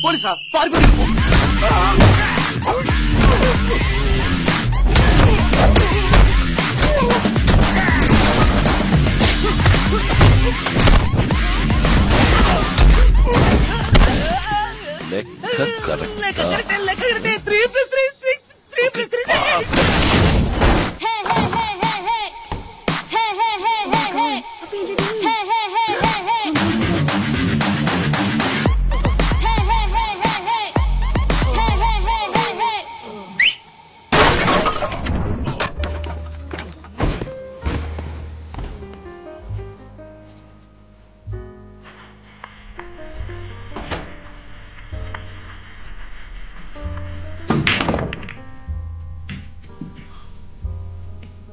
పోలీసా పారిపోయి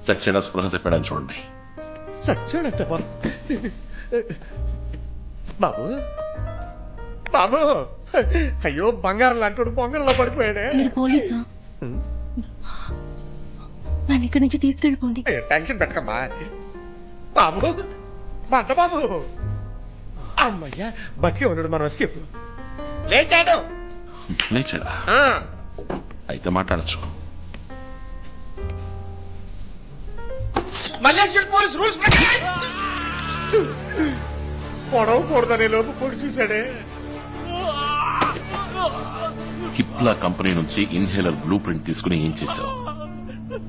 సత్యన స్పృహ తప్పాడని చూడండి. సత్యనంట బాబు బాబు అయ్యో బంగారం లాంటి బొంగరంలో పడిపోయాడే. మీరు పోలీసా? నన్ను ఇక్కడి నుంచి తీసుకెళ్ళిపోండి. టెన్షన్ పెట్టకమ్మా బాబు. బంట బాబు అమ్మయ్యా బతికే ఉన్నాడు. మనం స్కిప్ లేచాడు. లేచాడా? అయితే మాట్లాడచ్చు. మలేషియన్ పోలీస్ రూల్స్ పొడవకూడదనే లోపు పొడి చూశాడే. హిప్లా కంపెనీ నుంచి ఇన్హేలర్ బ్లూ ప్రింట్ తీసుకుని ఏం చేశావు?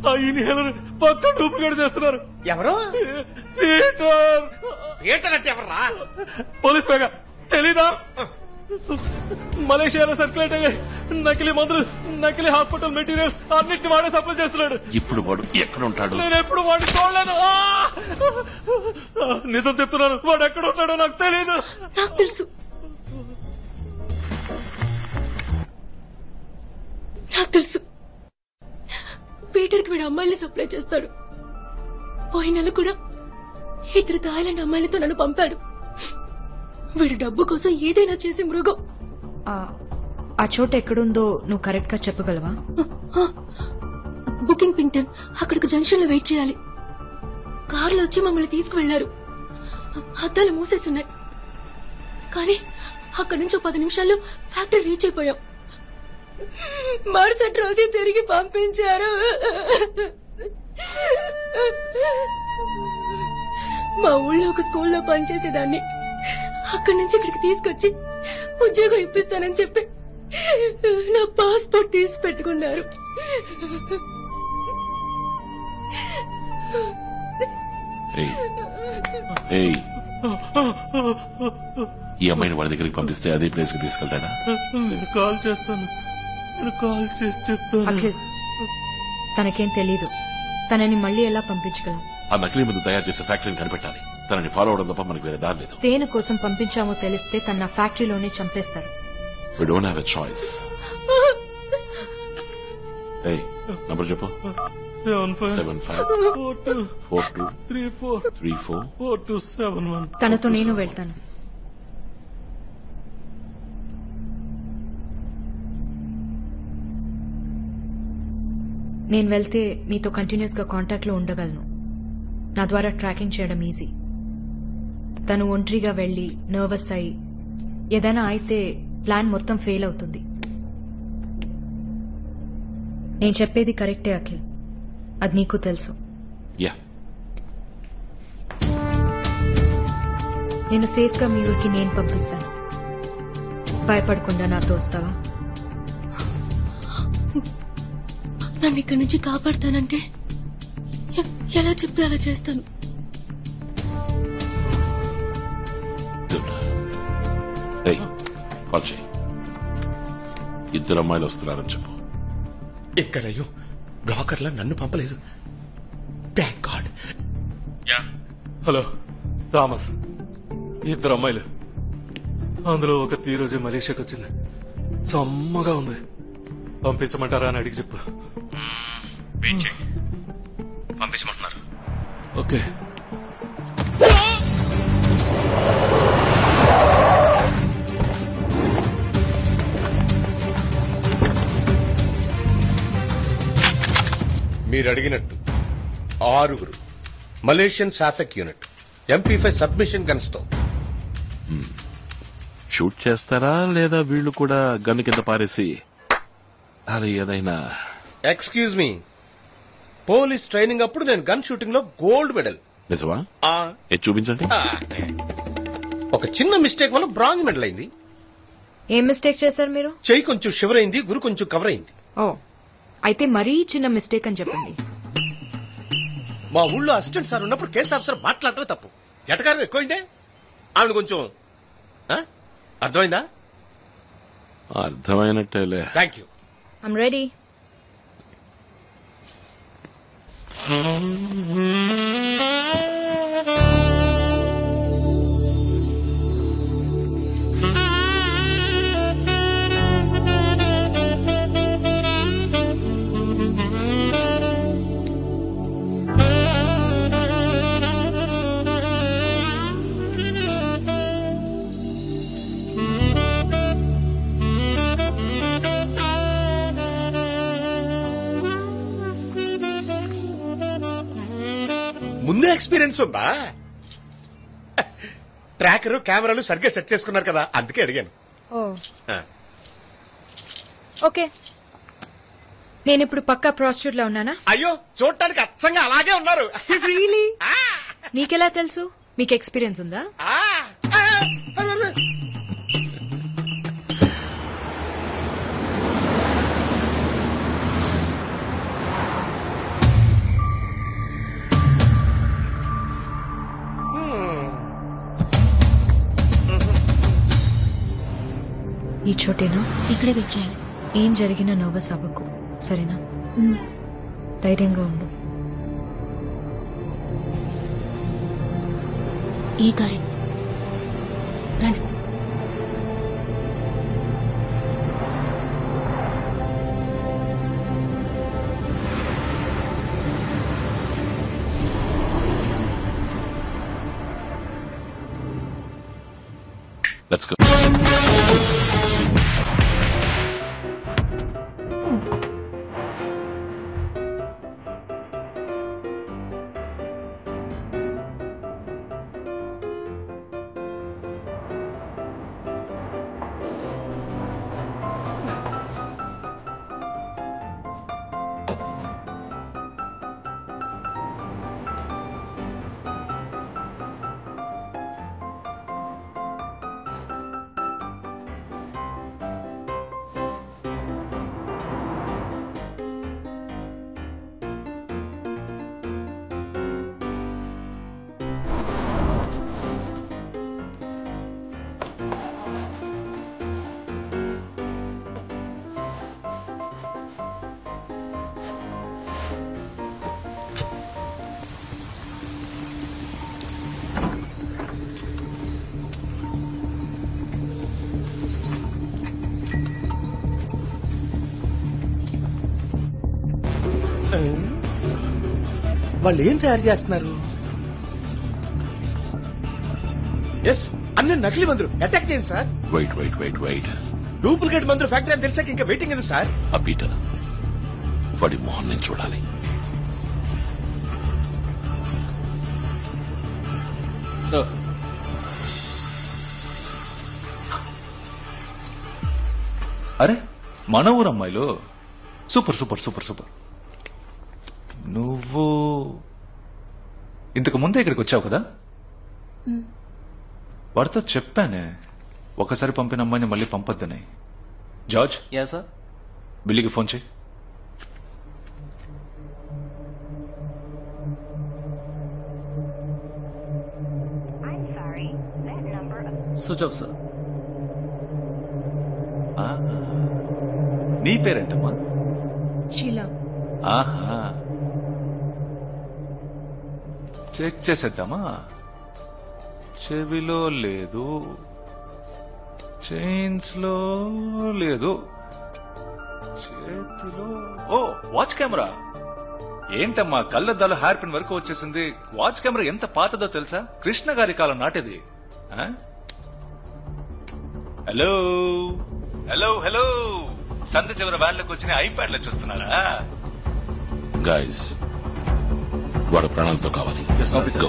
ఆ ఇన్హేలర్ పక్క డూప్లికేట్ చేస్తున్నారు. ఎవరు? పీటర్. పీటర్ అంటే ఎవర్రా? పోలీస్ వేగా తెలీదా? మలేషియాలో సర్క్యులేట్ అయ్యే నకిలీ మందులు, నకిలీ హాస్పిటల్ మెటీరియల్స్ అన్నిటిని వాడే సప్లై చేస్తున్నాడు. ఇప్పుడు వాడు ఎక్కడ ఉంటాడు? నేను ఎప్పుడు వాడిని చూడలేదు. నిజం చెప్తున్నాను, వాడు ఎక్కడ ఉంటాడో నాకు తెలియదు. నాకు తెలుసు, నాకు తెలుసు. పీటర్కి వీడు అమ్మాయిల్ని సప్లై చేస్తాడు. పోయిన నెల కూడా 2 థాయిలాండ్ అమ్మాయిలతో నన్ను పంపాడు. వీడు డబ్బు కోసం ఏదైనా చేసి మృగం. ఆ చోట ఎక్కడుందో నువ్వు కరెక్ట్ గా చెప్పగలవా? బుకింగ్ పింగ్టన్. అక్కడికి జంక్షన్ లో వెయిట్ చేయాలి. కారులో వచ్చి మమ్మల్ని తీసుకువెళ్లారు. అద్దాలు మూసేస్తున్నాయి. కానీ అక్కడి నుంచి 10 నిమిషాల్లో ఫ్యాక్టరీ రీచ్ అయిపోయాం. మరుసటి రోజు తిరిగి పంపించారు. మా ఊళ్ళో ఒక స్కూల్లో పనిచేసేదాన్ని. అక్కడి నుంచి ఇక్కడికి తీసుకొచ్చి ఉద్యోగం ఇప్పిస్తానని చెప్పి నా పాస్పోర్ట్ తీసి పెట్టుకున్నారు. ఈ అమ్మాయిని వాడి దగ్గరికి పంపిస్తే అదే ప్లేస్ కి తీసుకెళ్తాడా? నేను కాల్ చేస్తాను, నేను కాల్ చేసి చెప్తాను. అఖిల్, తనకేం తెలీదు. తనని మళ్ళీ ఎలా పంపించగలం? ఆ నకిలీ మందు తయారు చేసే ఫ్యాక్టరీని కనిపెట్టాలి. తనని ఫాలో అవడం తప్ప మనకు వేరే దారి లేదు. దేని కోసం పంపించామో తెలిస్తే తన ఫ్యాక్టరీలోనే చంపేస్తారు. We don't have a choice. Number చెప్పు. 75423434. తనతో నేను వెళ్తాను. నేను వెళ్తే మీతో కంటిన్యూస్ గా కాంటాక్ట్ లో ఉండగలను. నా ద్వారా ట్రాకింగ్ చేయడం ఈజీ. తను ఒంటరిగా వెళ్లి నర్వస్ అయి ఏదైనా అయితే ప్లాన్ మొత్తం ఫెయిల్ అవుతుంది. నేను చెప్పేది కరెక్టే అఖిల్, అది నీకు తెలుసు. నేను సేఫ్ గా మీ ఊరికి నేను పంపిస్తాను. భయపడకుండా నాతో వస్తావా? నన్ను ఇక్కడి నుంచి కాపాడతానంటే ఎలా చెప్తే అలా చేస్తాను. కాల్ చేయి. 2 అమ్మాయిలు వస్తున్నారని చెప్పు. ఎక్కడయ్యో బ్లాకర్లా నన్ను పంపలేదు. Thank God. హలో థామస్, 2 అమ్మాయిలు. అందులో ఒకటి ఈ రోజే మలేషియాకి వచ్చింది. సమ్మగా ఉంది. పంపించమంటారా అని అడిగి చెప్పు. పంపించమంటున్నారు. ఓకే. మీరు అడిగినట్టు 6 మలేషియన్ సాఫెక్ యూనిట్ MP5 సబ్మిషన్ గన్స్ తో షూట్ చేస్తారా లేదా వీళ్ళు కూడా గన్ను కింద పారేసి అది ఏదైనా? ఎక్స్క్యూజ్ మీ, పోలీస్ ట్రైనింగ్ అప్పుడు నేను గన్ షూటింగ్ లో గోల్డ్ మెడల్. నిజమా? ఇది చూపించండి. ఒక చిన్న మిస్టేక్ వల్ల బ్రాంజ్ మెడల్ అయింది. ఏం మిస్టేక్ చేశారు మీరు? చెయ్యి కొంచెం షివర్ అయింది, గురు కొంచెం కవర్ అయింది. ఓ, అయితే మరీ చిన్న మిస్టేక్ అని చెప్పండి. మా ఊళ్ళో అసిస్టెంట్ సార్ ఉన్నప్పుడు కేసు ఆఫీసర్ మాట్లాడటమే తప్పు. ఎటకారం ఎక్కువైందే. ఆవిడ కొంచెం అర్థమైందా? అర్థమైనట్టేలే. Thank you. I'm ready. ముందే ఎక్స్పీరియన్స్ ఉందా? ట్రాకర్ కెమెరాలు సరిగ్గా సెట్ చేసుకున్నారు కదా, అందుకే అడిగాను. ఓకే, నేను ఇప్పుడు పక్కా ప్రాస్టిట్యూట్ లో ఉన్నానా? అయ్యో, చూడటానికి అచ్చంగా అలాగే ఉన్నారు. రియలీ? నీకెలా తెలుసు? మీకు ఎక్స్పీరియన్స్ ఉందా? ఈ చోటేనా? ఇక్కడే వెయిట్ చేయాలి. ఏం జరిగినా నర్వస్ అవ్వకు, సరేనా? ధైర్యంగా ఉండు. ఈ కారే రండి. Let's go. వాళ్ళు ఏం తయారు చేస్తున్నారు? ఎస్, అన్ని నకిలీ మందులు. అటాక్ చేయండి సార్. వెయిట్. డూప్లికేట్ మందులు ఫ్యాక్టరీ అని తెలిసాక ఇంకా వెయిటింగ్ ఎందుకు సార్? ఆ పీటర్ వాడి మొహం నేను చూడాలి. సార్, అరే మన ఊరు అమ్మాయిలు. Super super super super. నువ్వు ఇంతకు ముందే ఇక్కడికి వచ్చావు కదా? వాడితో చెప్పానే ఒకసారి పంపిన అమ్మాయిని మళ్ళీ పంపొద్దని. జార్జ్, సార్, బిల్లీకి ఫోన్ చేయి. Switch off sir. నీ పేరేంటమ్మా? షీలా. ఆహా, చెక్ చేసేద్దామా? చెవిలో లేదు, చైన్స్ లో లేదు, చేతిలో. ఓ, వాచ్ కెమెరా. ఏంటమ్మా కళ్ళద్దాలు హెయిర్ పిన్ వరకు వచ్చేసింది. వాచ్ కెమెరా ఎంత పాతదో తెలుసా? కృష్ణ గారి కాలం నాటిది. హలో హలో హలో, సంత చివరి వ్యాన్లోకి వచ్చిన ఐప్యాడ్ లో చూస్తున్నారా? గైస్, వాడు ప్రాణాలతో కావాలి. Go.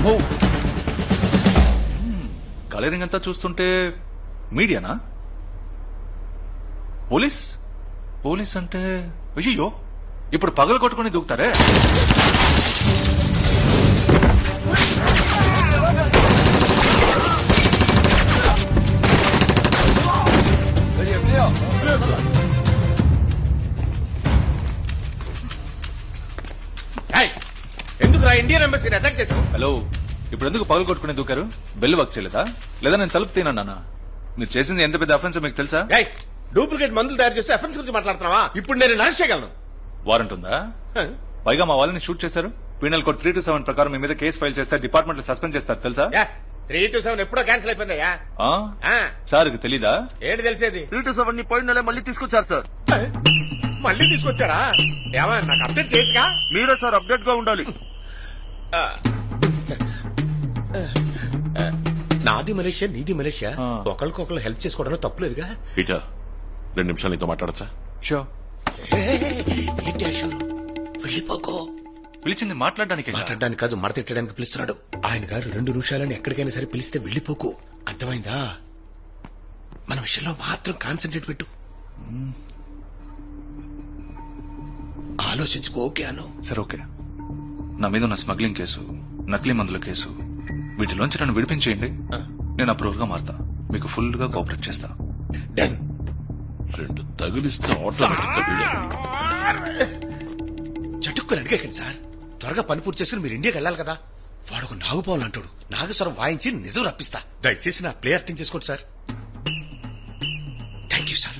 Move. కలరింగ్ అంతా చూస్తుంటే మీడియానా? పోలీస్ పోలీస్ అంటే అయ్యో ఇప్పుడు పగలు కొట్టుకుని దూకుతారే. ఎందుకు రా ఇండియన్ ఎంబసీని అటాక్ చేసావు? హలో, ఇప్పుడు ఎందుకు పగలు కొట్టుకుని దూకారు? బెల్ వర్క్ చేయలేదా? లేదా నేను తలుపు తినన్నా? మీరు చేసింది ఎంత పెద్ద అఫెన్స్ మీకు తెలుసా? డూప్లికేట్ మందులు తయారు చేస్తే అఫెన్స్ గురించి మాట్లాడుతున్నావా? ఇప్పుడు నేను అరెస్ట్ చేయగలను. వారెంట్ ఉందా? పైగా మా వాళ్ళని షూట్ చేశారు. పీనల్ కోడ్ 327 ప్రకారం మీ మీద కేసు ఫైల్ చేస్తే డిపార్ట్మెంట్ లో సస్పెండ్ చేస్తారు తెలుసా? 327 ఎప్పుడో క్యాన్సిల్ అయిపోయిందయ్యా. సార్ తెలీదా? ఏంటి తెలిసేది? 327 ని పోయిన నెల మళ్ళీ తీసుకొచ్చారు సార్. మళ్ళీ తీసుకొచ్చారా? ఏమా నాకు అప్డేట్ చేయొచ్చుగా? మీరే సార్ అప్డేట్ గా ఉండాలి. నాది మలేషియా, నీది మలేషియా. ఒకరికొకరు హెల్ప్ చేసుకోవడంలో తప్పులేదుగా. పీటర్ 2 నిమిషాలు నీతో మాట్లాడచ్చా? షో ఏంటి అశోరు? వెళ్ళిపోకో. పిలిచింది మాట్లాడడానికి. మాట్లాడడానికి కాదు, మడత తిట్టడానికి పిలుస్తున్నాడు. ఆయన గారు 2 నిమిషాలని ఎక్కడికైనా సరే పిలిస్తే వెళ్ళిపోకు. అర్థమైందా? మన విషయంలో మాత్రం కాన్సన్ట్రేట్ పెట్టు. ఆలోచించుకో. ఓకే అను. సరే ఓకే. నా మీద ఉన్న స్మగ్లింగ్ కేసు, నకిలీ మందుల కేసు, వీటిలోంచి నన్ను విడిపించేయండి. నేను అప్రూవర్ గా మారుతా. మీకు ఫుల్ గా కోఆపరేట్ చేస్తా. డన్. 2 తగిలిస్తే ఆటోమేటిక్ గా వీడే. చటుక్కుని అడిగేకండి సార్. త్వరగా పని పూర్తి చేసుకుని మీరు ఇండియాకి వెళ్ళాలి కదా. వాడు ఒక నాగుపావులు అంటాడు. నాగస్వరం వాయించి నిజం రప్పిస్తా. దయచేసి నా ప్లే అర్థం చేసుకోండి sir. Thank you sir.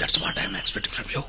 That's what I'm expecting from you.